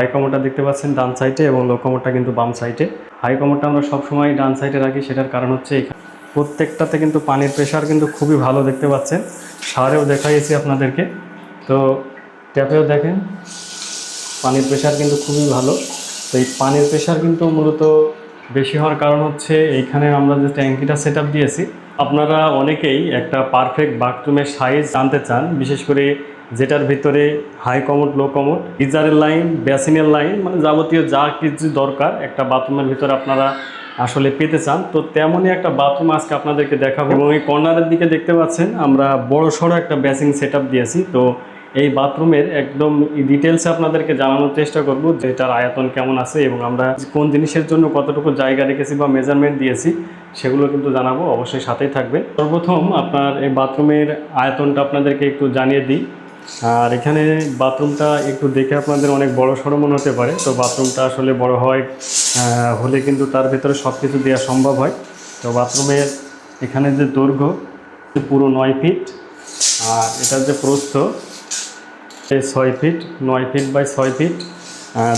High কমোডটা দেখতে পাচ্ছেন ডান সাইডে এবং লো কমোডটা কিন্তু বাম সাইডে। হাই কমোডটা আমরা সবসময় ডান সাইডে রাখি, সেটার কারণ হচ্ছে এখানে প্রত্যেকটাতে কিন্তু পানির প্রেশার কিন্তু খুবই ভালো দেখতে পাচ্ছেন। সারেও দেখাইছি আপনাদেরকে, তো ট্যাপেও দেখেন পানির প্রেশার কিন্তু খুবই ভালো। তো এই পানির প্রেশার কিন্তু মূলত বেশি হওয়ার কারণ হচ্ছে এইখানে আমরা যে ট্যাঙ্কিটা সেট আপ দিয়েছি। আপনারা অনেকেই একটা পারফেক্ট বাথরুমের সাইজ জানতে চান, বিশেষ করে যেটার ভিতরে হাই কমোড, লো কমোড, গিজারের লাইন, বেসিনের লাইন, মানে যাবতীয় যা কিছু দরকার একটা বাথরুমের ভিতরে আপনারা আসলে পেতে চান। তো তেমনই একটা বাথরুম আজকে আপনাদেরকে দেখাবো। এবং এই কর্নারের দিকে দেখতে পাচ্ছেন আমরা বড় সড়ো একটা বেসিং সেট আপ দিয়েছি। তো এই বাথরুমের একদম ডিটেলসে আপনাদেরকে জানানোর চেষ্টা করব যে এটার আয়তন কেমন আছে এবং আমরা কোন জিনিসের জন্য কতটুকু জায়গা রেখেছি বা মেজারমেন্ট দিয়েছি সেগুলো কিন্তু জানাবো, অবশ্যই সাথেই থাকবে। সর্বপ্রথম আপনার এই বাথরুমের আয়তনটা আপনাদেরকে একটু জানিয়ে দিই। আর এখানে বাথরুমটা একটু দেখে আপনাদের অনেক বড় সড়ো মনে হতে পারে। তো বাথরুমটা আসলে বড় হলে কিন্তু তার ভেতরে সব কিছু দেওয়া সম্ভব হয়। তো বাথরুমের এখানে যে দৈর্ঘ্য পুরো 9 ফিট, আর এটার যে প্রস্থ 6 ফিট, 9 ফিট বাই 6 ফিট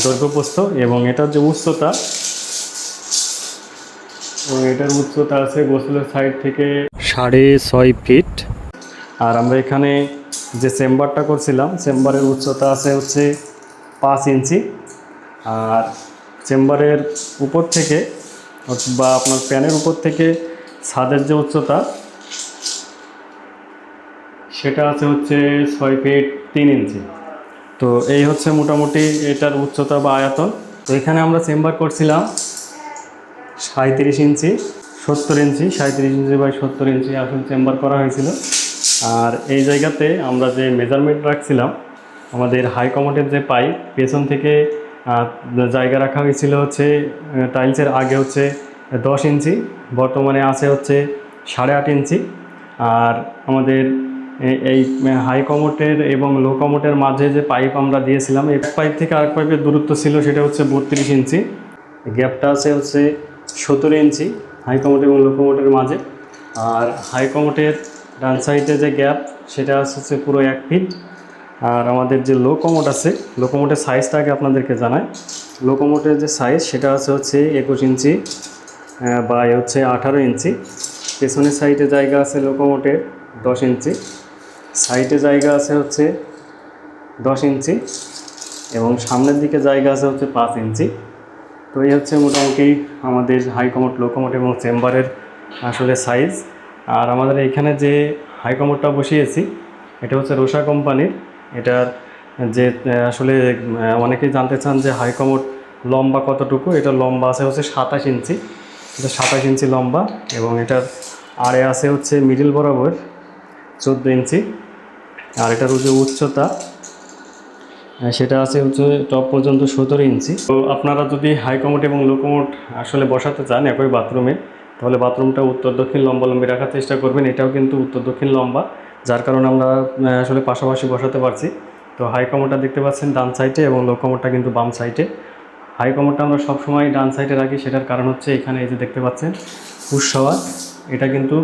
দৈর্ঘ্য প্রস্থ। এবং এটার যে উচ্চতা, এটার উচ্চতা আছে গোসলের সাইড থেকে 6.5 ফিট। আর আমরা এখানে যে চেম্বারটা করছিলাম, চেম্বারের উচ্চতা আছে হচ্ছে 5 ইঞ্চি। আর চেম্বারের উপর থেকে বা আপনার প্যানের উপর থেকে ছাদের যে উচ্চতা সেটা আছে হচ্ছে 6 ফিট 3 ইঞ্চি। তো এই হচ্ছে মোটামুটি এটার উচ্চতা বা আয়তন। তো এখানে আমরা চেম্বার করছিলাম 37 ইঞ্চি 70 ইঞ্চি, 37 ইঞ্চি বাই 70 ইঞ্চি আসলে চেম্বার করা হয়েছিল। আর এই জায়গাতে আমরা যে মেজারমেন্ট রাখছিলাম, আমাদের হাই কমোডের যে পাইপ পেছন থেকে জায়গা রাখা হয়েছিল হচ্ছে টাইলসের আগে হচ্ছে 10 ইঞ্চি, বর্তমানে আছে হচ্ছে 8.5 ইঞ্চি। আর আমাদের এই হাই কমোডের এবং লো কমোডের মাঝে যে পাইপ আমরা দিয়েছিলাম, এক পাইপ থেকে আরেক পাইপের দূরত্ব ছিল সেটা হচ্ছে 32 ইঞ্চি। গ্যাপটা আছে হচ্ছে 17 ইঞ্চি হাই কমোড এবং লো কমোডের মাঝে। আর হাই কমোডের ডান সাইডে যে গ্যাপ সেটা হচ্ছে পুরো 1 ফিট। আর আমাদের যে লো কমোড আছে, লো কমোডের সাইজটা আগে আপনাদেরকে জানাই। লো কমোডের যে সাইজ সেটা হচ্ছে 21 ইঞ্চি বাই হচ্ছে 18 ইঞ্চি। পেছনের সাইডে জায়গা আছে লো কমোডের 10 ইঞ্চি, সাইডে জায়গা আছে হচ্ছে 10 ইঞ্চি এবং সামনের দিকে জায়গা আছে হচ্ছে 5 ইঞ্চি। তো এই হচ্ছে মোটামুটি আমাদের হাই কমোড, লো কমোড এবং চেম্বারের আসলে সাইজ। আর আমাদের এখানে যে হাই কমোডটা বসিয়েছি এটা হচ্ছে রোসা কোম্পানির। এটার যে আসলে অনেকেই জানতে চান যে হাই কমোড লম্বা কতটুকু। এটা লম্বা আছে হচ্ছে 27 ইঞ্চি, এটা 27 ইঞ্চি লম্বা। এবং এটার আড়ে আছে হচ্ছে মিডিল বরাবর 14 ইঞ্চি। আর এটার যে উচ্চতা সেটা আছে হচ্ছে টপ পর্যন্ত 17 ইঞ্চি। তো আপনারা যদি হাই কমোড এবং লো কমোড আসলে বসাতে চান একই বাথরুমে, তাহলে বাথরুমটা উত্তর দক্ষিণ লম্বালম্বি রাখার চেষ্টা করবেন। এটাও কিন্তু উত্তর দক্ষিণ লম্বা, যার কারণে আমরা আসলে পাশাপাশি বসাতে পারছি। তো হাই কমোডটা দেখতে পাচ্ছেন ডান সাইডে এবং লো কমোডটা কিন্তু বাম সাইডে। হাই কমোডটা আমরা সবসময় ডান সাইডে রাখি, সেটার কারণ হচ্ছে এখানে এই যে দেখতে পাচ্ছেন পুশ শাওয়ার, এটা কিন্তু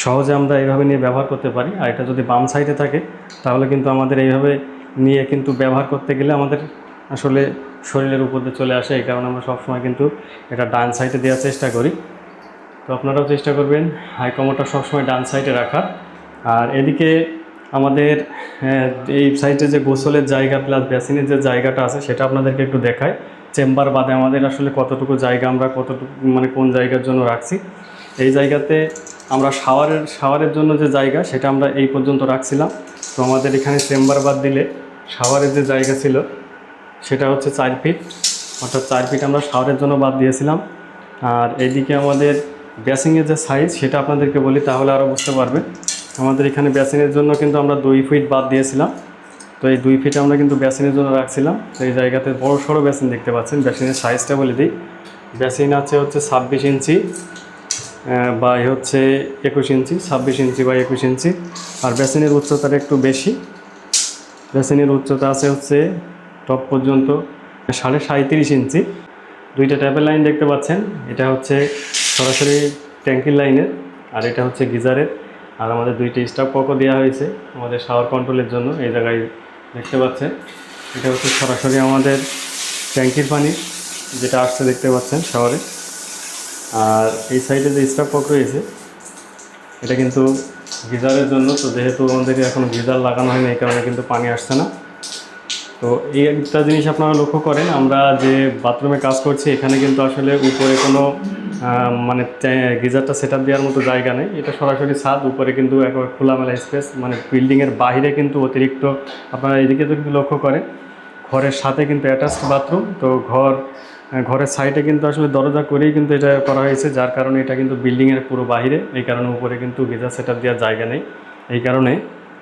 সহজে আমরা এইভাবে নিয়ে ব্যবহার করতে পারি। আর এটা যদি বাম সাইডে থাকে তাহলে কিন্তু আমাদের এইভাবে নিয়ে কিন্তু ব্যবহার করতে গেলে আমাদের আসলে শরীরের উপর দিয়ে চলে আসে। এই কারণে আমরা সবসময় কিন্তু এটা ডান সাইডে দেওয়ার চেষ্টা করি। তো আপনারাও চেষ্টা করবেন হাই কমোডটা সবসময় ডান সাইডে রাখার। আর এদিকে আমাদের এই সাইডে যে গোসলের জায়গা প্লাস বেসিনের যে জায়গাটা আছে সেটা আপনাদেরকে একটু দেখায়। চেম্বার বাদে আমাদের আসলে কতটুকু জায়গা আমরা কতটুকু মানে কোন জায়গার জন্য রাখছি। এই জায়গাতে আমরা শাওয়ারের জন্য যে জায়গা সেটা আমরা এই পর্যন্ত রাখছিলাম। তো আমাদের এখানে চেম্বার বাদ দিলে শাওয়ারের যে জায়গা ছিল সেটা হচ্ছে 4 ফিট, অর্থাৎ 4 ফিট আমরা শাওয়ারের জন্য বাদ দিয়েছিলাম। আর এইদিকে আমাদের বেসিংয়ের যে সাইজ সেটা আপনাদেরকে বলি, তাহলে আরও বুঝতে পারবেন। আমাদের এখানে বেসিনের জন্য কিন্তু আমরা 2 ফিট বাদ দিয়েছিলাম। তো এই 2 ফিট আমরা কিন্তু বেসিনের জন্য রাখছিলাম। তো এই জায়গাতে বড় সড়ো বেসিন দেখতে পাচ্ছেন। বেসিনের সাইজটা বলে দিই, বেসিন আছে হচ্ছে 26 ইঞ্চি বাই হচ্ছে 21 ইঞ্চি, 26 ইঞ্চি বাই 21 ইঞ্চি। আর বেসিনের উচ্চতাটা একটু বেশি, বেসিনের উচ্চতা আছে হচ্ছে টপ পর্যন্ত 37.5 ইঞ্চি। দুইটা ট্যাপের লাইন দেখতে পাচ্ছেন, এটা হচ্ছে সরাসরি ট্যাঙ্কির লাইনের আর এটা হচ্ছে গিজারের। আর আমাদের দুইটি স্টাফ ককও দেওয়া হয়েছে আমাদের শাওয়ার কন্ট্রোলের জন্য। এই জায়গায় দেখতে পাচ্ছেন এটা হচ্ছে সরাসরি আমাদের ট্যাঙ্কির পানি যেটা আসছে দেখতে পাচ্ছেন শহরে। আর এই সাইডে যে স্টাফ কক রয়েছে এটা কিন্তু গিজারের জন্য। তো যেহেতু আমাদের এখনও গিজার লাগানো হয়নি এই কারণে কিন্তু পানি আসছে না। তো এই একটা জিনিস আপনারা লক্ষ্য করেন, আমরা যে বাথরুমে কাজ করছি এখানে কিন্তু আসলে উপরে কোনো মানে গিজারটা সেট আপ দেওয়ার মতো জায়গা নেই। এটা সরাসরি ছাদ, উপরে কিন্তু একবার খোলামেলা স্পেস, মানে বিল্ডিংয়ের বাইরে কিন্তু অতিরিক্ত। আপনারা এদিকে যদি লক্ষ্য করেন ঘরের সাথে কিন্তু অ্যাটাচড বাথরুম। তো ঘরের সাইডে কিন্তু আসলে দরজা করেই কিন্তু এটা করা হয়েছে, যার কারণে এটা কিন্তু বিল্ডিংয়ের পুরো বাইরে। এই কারণে উপরে কিন্তু গিজার সেট আপ দেওয়ার জায়গা নেই। এই কারণে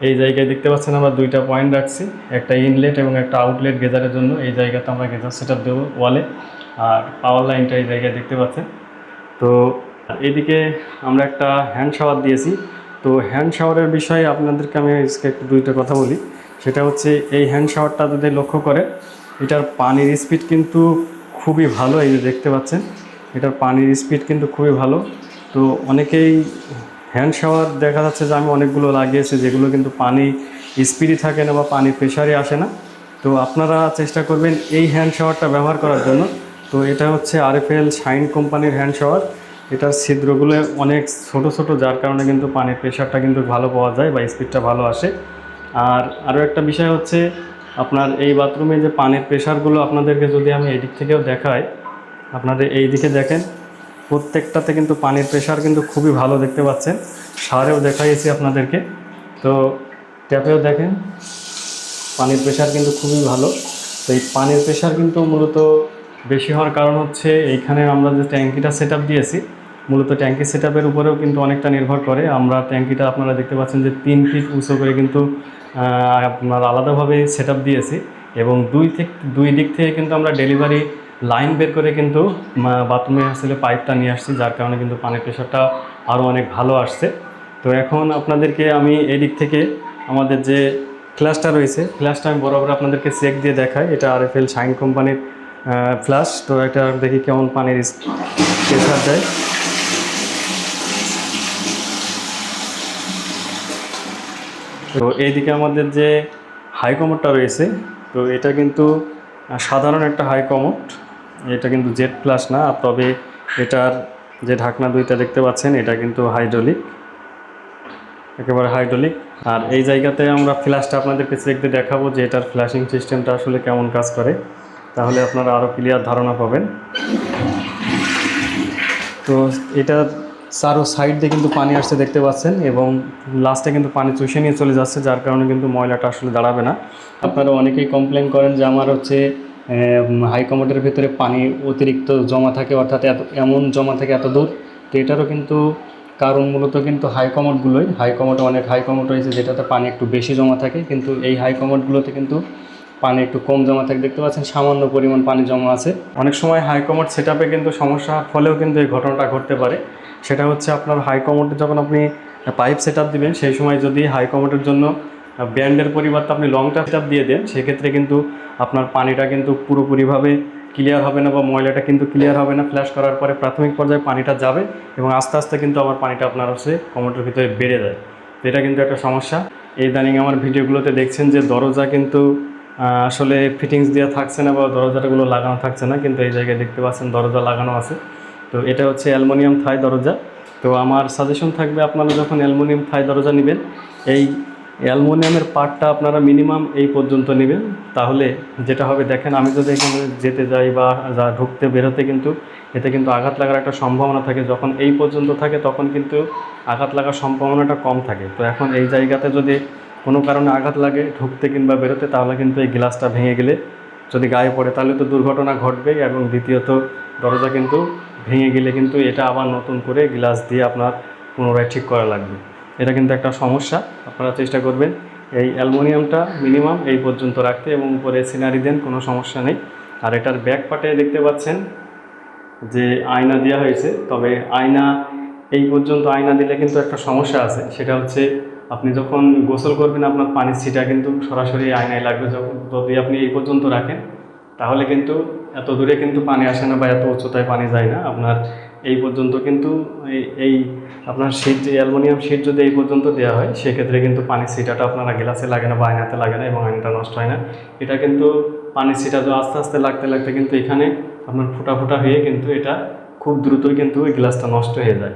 এই জায়গায় দেখতে পাচ্ছেন আমরা দুইটা পয়েন্ট রাখছি, একটা ইনলেট এবং একটা আউটলেট গেজারের জন্য। এই জায়গাতে আমরা গেজার সেট আপ দেবো ওয়ালে। আর পাওয়ার লাইনটা এই জায়গায় দেখতে পাচ্ছেন। তো এদিকে আমরা একটা হ্যান্ড শাওয়ার দিয়েছি। তো হ্যান্ড শাওয়ারের বিষয়ে আপনাদেরকে আমি একটু দুইটা কথা বলি। সেটা হচ্ছে এই হ্যান্ড শাওয়ারটা যদি লক্ষ্য করে, এটার পানির স্পিড কিন্তু খুবই ভালো। এই যে দেখতে পাচ্ছেন এটার পানির স্পিড কিন্তু খুবই ভালো। তো অনেকেই হ্যান্ড শাওয়ার দেখা যাচ্ছে যে আমি অনেকগুলো লাগিয়েছি যেগুলো কিন্তু পানি স্পিডই থাকে না বা পানি প্রেশারই আসে না। তো আপনারা চেষ্টা করবেন এই হ্যান্ড শাওয়ারটা ব্যবহার করার জন্য। তো এটা হচ্ছে RFL শাইন কোম্পানির হ্যান্ড শাওয়ার। এটার ছিদ্রগুলো অনেক ছোট ছোট, যার কারণে কিন্তু পানির প্রেশারটা কিন্তু ভালো পাওয়া যায় বা স্পিডটা ভালো আসে। আর আরও একটা বিষয় হচ্ছে আপনার এই বাথরুমে যে পানির প্রেশারগুলো আপনাদেরকে যদি আমি এদিক থেকেও দেখাই, আপনাদের এই দিকে দেখেন প্রত্যেকটাতে কিন্তু পানির প্রেশার কিন্তু খুবই ভালো দেখতে পাচ্ছেন। সারেও দেখাইছি আপনাদেরকে। তো ট্যাপেও দেখেন পানির প্রেশার কিন্তু খুবই ভালো। তো এই পানির প্রেশার কিন্তু মূলত বেশি হওয়ার কারণ হচ্ছে এইখানে আমরা যে ট্যাঙ্কিটা সেট আপ দিয়েছি, মূলত ট্যাঙ্কি সেট আপের উপরেও কিন্তু অনেকটা নির্ভর করে। আমরা ট্যাঙ্কিটা আপনারা দেখতে পাচ্ছেন যে 3 ফিট উঁচু করে কিন্তু আপনার আলাদাভাবে সেট আপ দিয়েছি। এবং দুই দিক থেকে কিন্তু আমরা ডেলিভারি লাইন বের করে কিন্তু বাথরুমে আসলে পাইপটা নিয়ে আসছি, যার কারণে কিন্তু পানির প্রেশারটা আরও অনেক ভালো আসছে। তো এখন আপনাদেরকে আমি এদিক থেকে আমাদের যে ফ্ল্যাশটা রয়েছে, ফ্ল্যাশটা আমি বরাবর আপনাদেরকে চেক দিয়ে দেখাই। এটা RFL শাইন কোম্পানির ফ্ল্যাশ। তো এটা দেখি কেমন পানির প্রেশার দেয়। তো এইদিকে আমাদের যে হাই কমোডটা রয়েছে, তো এটা কিন্তু সাধারণ একটা হাই কমোড। এটা কিন্তু জেট ফ্ল্যাশ না, তবে এটার যে ঢাকনা দুইটা দেখতে পাচ্ছেন এটা কিন্তু হাইড্রোলিক, একেবারে হাইড্রোলিক। আর এই জায়গাতে আমরা ফ্ল্যাশটা আপনাদেরকে চেক দিয়ে দেখাবো যে এটার ফ্ল্যাশিং সিস্টেমটা আসলে কেমন কাজ করে, তাহলে আপনারা আরও ক্লিয়ার ধারণা পাবেন। তো এটা চারো সাইড দিয়ে কিন্তু পানি আসছে দেখতে পাচ্ছেন, এবং লাস্টে কিন্তু পানি চুষে নিয়ে চলে যাচ্ছে, যার কারণে কিন্তু ময়লাটা আসলে দাঁড়াবে না। আপনারা অনেকেই কমপ্লেন করেন যে আমার হচ্ছে হাই কমোডের ভিতরে পানি অতিরিক্ত জমা থাকে, অর্থাৎ এমন জমা থাকে এত দূর। তো এটারও কিন্তু কারণ মূলত কিন্তু হাই কমোড অনেক হাই কমোড রয়েছে যেটাতে পানি একটু বেশি জমা থাকে, কিন্তু এই হাই কমোডগুলোতে কিন্তু পানি একটু কম জমা থাকে। দেখতে পাচ্ছেন সামান্য পরিমাণ পানি জমা আছে। অনেক সময় হাই কমোড সেট আপে কিন্তু সমস্যার ফলেও কিন্তু এই ঘটনাটা ঘটতে পারে। সেটা হচ্ছে আপনার হাই কমোডে যখন আপনি পাইপ সেট আপ দেবেন, সেই সময় যদি হাই কমোডের জন্য ব্যান্ডের পরিবর্তে আপনি লংটা সেট আপ দিয়ে দেন, সেক্ষেত্রে কিন্তু আপনার পানিটা কিন্তু পুরোপুরিভাবে ক্লিয়ার হবে না বা ময়লাটা কিন্তু ক্লিয়ার হবে না। ফ্ল্যাশ করার পরে প্রাথমিক পর্যায়ে পানিটা যাবে এবং আস্তে আস্তে কিন্তু আবার পানিটা আপনার হচ্ছে কমোডের ভিতরে বেড়ে যায়। তো এটা কিন্তু একটা সমস্যা। এই ইদানিং আমার ভিডিওগুলোতে দেখছেন যে দরজা কিন্তু আসলে ফিটিংস দেওয়া থাকছে না বা দরজাটাগুলো লাগানো থাকছে না, কিন্তু এই জায়গায় দেখতে পাচ্ছেন দরজা লাগানো আছে। তো এটা হচ্ছে অ্যালুমিনিয়াম থাই দরজা। তো আমার সাজেশন থাকবে আপনারা যখন অ্যালুমিনিয়াম থাই দরজা নেবেন, এই অ্যালুমিনিয়ামের পার্টটা আপনারা মিনিমাম এই পর্যন্ত নেবেন। তাহলে যেটা হবে দেখেন, আমি যদি এখানে যেতে যাই বা ঢুকতে বেরোতে কিন্তু এতে কিন্তু আঘাত লাগার একটা সম্ভাবনা থাকে। যখন এই পর্যন্ত থাকে তখন কিন্তু আঘাত লাগার সম্ভাবনাটা কম থাকে। তো এখন এই জায়গাতে যদি কোনো কারণে আঘাত লাগে ঢুকতে কিংবা বেরোতে, তাহলে কিন্তু এই গ্লাসটা ভেঙে গেলে যদি গায়ে পড়ে তাহলে তো দুর্ঘটনা ঘটবেই, এবং দ্বিতীয়ত দরজা কিন্তু ভেঙে গেলে কিন্তু এটা আবার নতুন করে গ্লাস দিয়ে আপনার পুনরায় ঠিক করা লাগবে। এটা কিন্তু একটা সমস্যা। আপনারা চেষ্টা করবেন এই অ্যালুমিনিয়ামটা মিনিমাম এই পর্যন্ত রাখতে, এবং উপরে সিনারি দেন, কোনো সমস্যা নেই। আর এটার ব্যাক পার্টে দেখতে পাচ্ছেন যে আয়না দেওয়া হয়েছে, তবে আয়না এই পর্যন্ত আয়না দিলে কিন্তু একটা সমস্যা আছে। সেটা হচ্ছে আপনি যখন গোসল করবেন আপনার পানির ছিটা কিন্তু সরাসরি আয়নায় লাগবে। যদি আপনি এই পর্যন্ত রাখেন তাহলে কিন্তু এত দূরে কিন্তু পানি আসে না বা এত উচ্চতায় পানি যায় না। আপনার এই পর্যন্ত কিন্তু এই আপনার শীট, অ্যালুমিনিয়াম শীট যদি এই পর্যন্ত দেওয়া হয়, সেক্ষেত্রে কিন্তু পানির ছিটাটা আপনারা গ্লাসে লাগে না বা আয়নাতে লাগে না এবং আয়নাটা নষ্ট হয় না। এটা কিন্তু পানি ছিটা আস্তে আস্তে লাগতে লাগতে কিন্তু এখানে আপনার ফোঁটা ফোঁটা হয়ে কিন্তু এটা খুব দ্রুতই কিন্তু ওই গ্লাসটা নষ্ট হয়ে যায়।